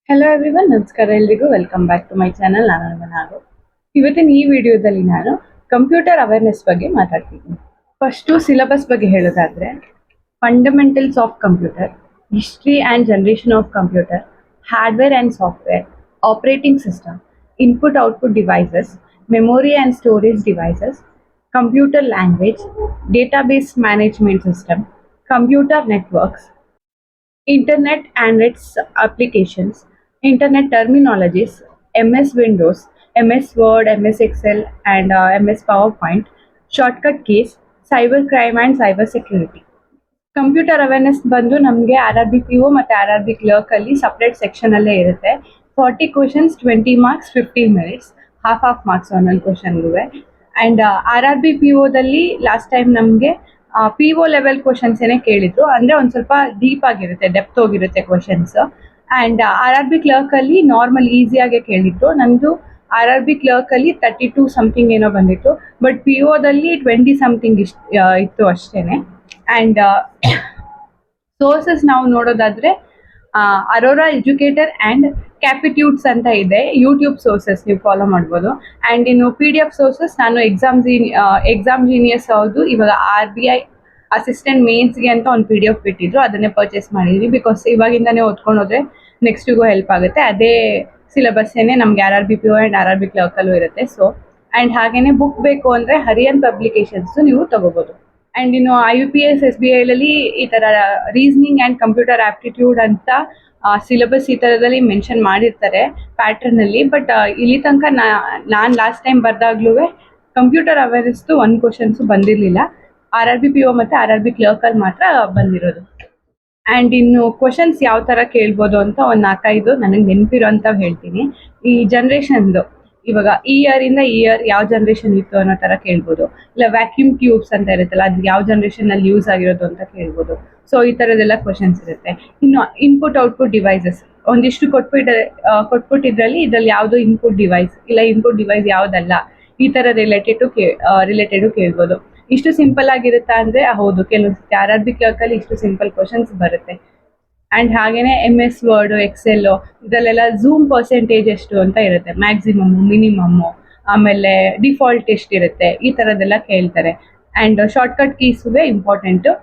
Hello everyone, ನಮಸ್ಕಾರ ಎಲ್ರಿಗೂ. Welcome back to my channel. ನಾನು ನಾಗು. ಇವತ್ತಿನ ಈ ವಿಡಿಯೋದಲ್ಲಿ ನಾನು ಕಂಪ್ಯೂಟರ್ ಅವೇರ್ನೆಸ್ ಬಗ್ಗೆ ಮಾತಾಡ್ತಿದ್ದೀನಿ. ಫಸ್ಟು ಸಿಲೆಬಸ್ ಬಗ್ಗೆ ಹೇಳೋದಾದ್ರೆ, fundamentals of computer, history and generation of computer, hardware and software, operating system, input output devices, memory and storage devices, computer language, database management system, computer networks, Internet and its applications, Internet terminologies, MS Windows, MS Word, MS Excel, and MS PowerPoint, shortcut keys, cyber crime and cyber security. Computer awareness ಬಂದು ನಮಗೆ RRB PO ಮತ್ತು RRB clerk ಅಲ್ಲಿ separate section ಅಲ್ಲೇ ಇರುತ್ತೆ. 40 questions, 20 marks, 15 minutes, half marks ಒಂದೊಂದು ಕ್ವಶನ್ಗೆ. And RRB PO ದಲ್ಲಿ last time ನಮಗೆ PO ಲೆವೆಲ್ ಕ್ವಶನ್ಸ್ ಏನೇ ಕೇಳಿದ್ರು, ಅಂದರೆ ಒಂದು ಸ್ವಲ್ಪ ಡೀಪ್ ಆಗಿರುತ್ತೆ, ಡೆಪ್ತ್ ಹೋಗಿರುತ್ತೆ ಕ್ವಶನ್ಸ್. ಆ್ಯಂಡ್ RRB ಕ್ಲರ್ಕ್ ಅಲ್ಲಿ ನಾರ್ಮಲ್ ಈಸಿಯಾಗೆ ಕೇಳಿದ್ರು. ನಂದು RRB ಕ್ಲರ್ಕ್ ಅಲ್ಲಿ 32 ಸಮಥಿಂಗ್ ಏನೋ ಬಂದಿತ್ತು, ಬಟ್ PO ದಲ್ಲಿ 20 ಸಮಥಿಂಗ್ ಇತ್ತು ಅಷ್ಟೇನೆ. ಆ್ಯಂಡ್ ಸೋರ್ಸಸ್ ನಾವು ನೋಡೋದಾದ್ರೆ ಅರೋರಾ ಎಜುಕೇಟರ್ ಆ್ಯಂಡ್ ಕ್ಯಾಪಿಟ್ಯೂಡ್ಸ್ ಅಂತ ಇದೆ, ಯೂಟ್ಯೂಬ್ ಸೋರ್ಸಸ್ ನೀವು ಫಾಲೋ ಮಾಡ್ಬೋದು. ಆ್ಯಂಡ್ ಇನ್ನು PDF ಸೋರ್ಸಸ್ ನಾನು ಎಕ್ಸಾಮ್ ಜೀನಿಯಸ್ ಅವ್ರದ್ದು ಇವಾಗ RBI ಅಸಿಸ್ಟೆಂಟ್ ಮೇನ್ಸ್ಗೆ ಅಂತ ಒಂದು PDF ಬಿಟ್ಟಿದ್ರು, ಅದನ್ನೇ ಪರ್ಚೇಸ್ ಮಾಡಿದ್ವಿ. ಬಿಕಾಸ್ ಇವಾಗಿಂದಾನೇ ಓದ್ಕೊಂಡು ಹೋದ್ರೆ ನೆಕ್ಸ್ಟಿಗೂ ಹೆಲ್ಪ್ ಆಗುತ್ತೆ. ಅದೇ ಸಿಲೆಬಸ್ ಏನೇ ನಮ್ಗೆ RRB PO ಆ್ಯಂಡ್ RRB ಕ್ಲರ್ಕಲ್ಲೂ ಇರುತ್ತೆ. ಸೊ ಆ್ಯಂಡ್ ಹಾಗೇನೆ ಬುಕ್ ಬೇಕು ಅಂದರೆ ಹರಿಯನ್ ಪಬ್ಲಿಕೇಶನ್ಸು ನೀವು ತಗೋಬೋದು. ಆ್ಯಂಡ್ ಇನ್ನು IUPS SBI ಅಲ್ಲಿ ಈ ಥರ ರೀಸನಿಂಗ್ ಆ್ಯಂಡ್ ಕಂಪ್ಯೂಟರ್ ಆಪ್ಟಿಟ್ಯೂಡ್ ಅಂತ ಸಿಲೆಬಸ್ ಈ ಥರದಲ್ಲಿ ಮೆನ್ಷನ್ ಮಾಡಿರ್ತಾರೆ ಪ್ಯಾಟ್ರನಲ್ಲಿ. ಬಟ್ ಇಲ್ಲಿ ತನಕ ನಾನು ಲಾಸ್ಟ್ ಟೈಮ್ ಬರ್ದಾಗ್ಲೂ ಕಂಪ್ಯೂಟರ್ ಅವೇರ್ನೆಸ್ದು ಒಂದು ಕ್ವಶನ್ಸು ಬಂದಿರಲಿಲ್ಲ. RRB PO ಮತ್ತು RRB ಕ್ಲರ್ಕಲ್ಲಿ ಮಾತ್ರ ಬಂದಿರೋದು. ಆ್ಯಂಡ್ ಇನ್ನು ಕ್ವಶನ್ಸ್ ಯಾವ ಥರ ಕೇಳ್ಬೋದು ಅಂತ ಒಂದು 4-5 ನನಗೆ ನೆನಪಿರೋ ಅಂಥವು ಹೇಳ್ತೀನಿ. ಈ ಜನ್ರೇಷನ್ದು ಇವಾಗ ಈ ಇಯರಿಂದ ಈ ಇಯರ್ ಯಾವ ಜನ್ರೇಷನ್ ಇತ್ತು ಅನ್ನೋ ಥರ ಕೇಳ್ಬೋದು. ಇಲ್ಲ ವ್ಯಾಕ್ಯೂಮ್ ಟ್ಯೂಬ್ಸ್ ಅಂತ ಇರುತ್ತಲ್ಲ, ಅದು ಯಾವ ಜನ್ರೇಷನಲ್ಲಿ ಯೂಸ್ ಆಗಿರೋದು ಅಂತ ಕೇಳ್ಬೋದು. ಸೊ ಈ ಥರದ್ದೆಲ್ಲ ಕ್ವಶನ್ಸ್ ಇರುತ್ತೆ. ಇನ್ನು ಇನ್ಪುಟ್ ಔಟ್ಪುಟ್ ಡಿವೈಸಸ್ ಒಂದಿಷ್ಟು ಕೊಟ್ಬಿಟ್ಟಿದ್ರಲ್ಲಿ ಇದರಲ್ಲಿ ಯಾವುದೋ ಇನ್ಪುಟ್ ಡಿವೈಸ್ ಇಲ್ಲ ಇನ್ಪುಟ್ ಡಿವೈಸ್ ಯಾವುದಲ್ಲ, ಈ ಥರ ರಿಲೇಟೆಡು ಕೇಳ್ಬೋದು. ಇಷ್ಟು ಸಿಂಪಲ್ ಆಗಿರುತ್ತಾ ಅಂದರೆ ಹೌದು, ಕೆಲವೊಂದ್ಸತಿ RRB ಕ್ಲರ್ಕಲ್ಲಿ ಇಷ್ಟು ಸಿಂಪಲ್ ಕ್ವಶನ್ಸ್ ಬರುತ್ತೆ. ಆ್ಯಂಡ್ ಹಾಗೇನೆ MS ವರ್ಡು, ಎಕ್ಸೆಲ್ಲು ಇದರಲ್ಲೆಲ್ಲ ಝೂಮ್ ಪರ್ಸೆಂಟೇಜ್ ಎಷ್ಟು ಅಂತ ಇರುತ್ತೆ, ಮ್ಯಾಕ್ಸಿಮಮ್ಮು, ಮಿನಿಮಮ್ಮು, ಆಮೇಲೆ ಡಿಫಾಲ್ಟ್ ಎಷ್ಟಿರುತ್ತೆ, ಈ ಥರದ್ದೆಲ್ಲ ಕೇಳ್ತಾರೆ. ಆ್ಯಂಡ್ ಶಾರ್ಟ್ಕಟ್ ಕೀಸುವೆ ಇಂಪಾರ್ಟೆಂಟು.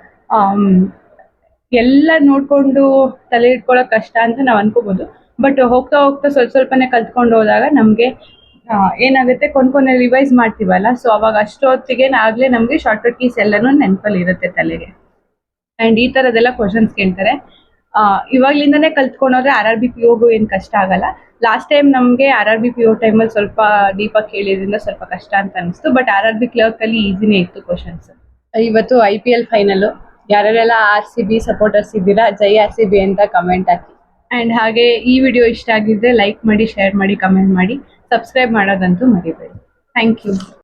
ಎಲ್ಲ ನೋಡಿಕೊಂಡು ತಲೆ ಇಟ್ಕೊಳ್ಳೋಕೆ ಕಷ್ಟ ಅಂತ ನಾವು ಅನ್ಕೋಬೋದು. ಬಟ್ ಹೋಗ್ತಾ ಹೋಗ್ತಾ ಸ್ವಲ್ಪನೇ ಕಲ್ತ್ಕೊಂಡು ಹೋದಾಗ ನಮಗೆ ಏನಾಗುತ್ತೆ, ಕೊನೆ ರಿವೈಸ್ ಮಾಡ್ತೀವಲ್ಲ, ಸೊ ಅವಾಗ ಅಷ್ಟೊತ್ತಿಗೆ ಆಗಲೇ ನಮಗೆ ಶಾರ್ಟ್ಕಟ್ ಕೀಸ್ ಎಲ್ಲನೂ ನೆನಪಲ್ಲಿ ಇರುತ್ತೆ ತಲೆಗೆ. ಆ್ಯಂಡ್ ಈ ಥರದ್ದೆಲ್ಲ ಕ್ವಶನ್ಸ್ ಕೇಳ್ತಾರೆ. ಇವಾಗಲಿಂದನೇ ಕಲ್ತ್ಕೊಂಡೋದ್ರೆ RRB POಗೂ ಏನು ಕಷ್ಟ ಆಗಲ್ಲ. ಲಾಸ್ಟ್ ಟೈಮ್ ನಮಗೆ RRB PO ಟೈಮಲ್ಲಿ ಸ್ವಲ್ಪ ಡೀಪಾಗಿ ಕೇಳಿದ್ರಿಂದ ಸ್ವಲ್ಪ ಕಷ್ಟ ಅಂತ ಅನಿಸ್ತು. ಬಟ್ RRB ಕ್ಲರ್ಕಲ್ಲಿ ಈಸಿನೇ ಇತ್ತು ಕ್ವಶನ್ಸ್. ಇವತ್ತು IPL ಫೈನಲ್ಲು. ಯಾರ್ಯಾರೆಲ್ಲ RCB ಸಪೋರ್ಟರ್ಸ್ ಇದ್ದೀರಾ, ಜೈ RCB ಅಂತ ಕಮೆಂಟ್ ಹಾಕಿ. ಆ್ಯಂಡ್ ಹಾಗೆ ಈ ವಿಡಿಯೋ ಇಷ್ಟ ಆಗಿದ್ದರೆ ಲೈಕ್ ಮಾಡಿ, ಶೇರ್ ಮಾಡಿ, ಕಮೆಂಟ್ ಮಾಡಿ, ಸಬ್ಸ್ಕ್ರೈಬ್ ಮಾಡೋದಂತೂ ಮರಿಬೇಡಿ. Thank you.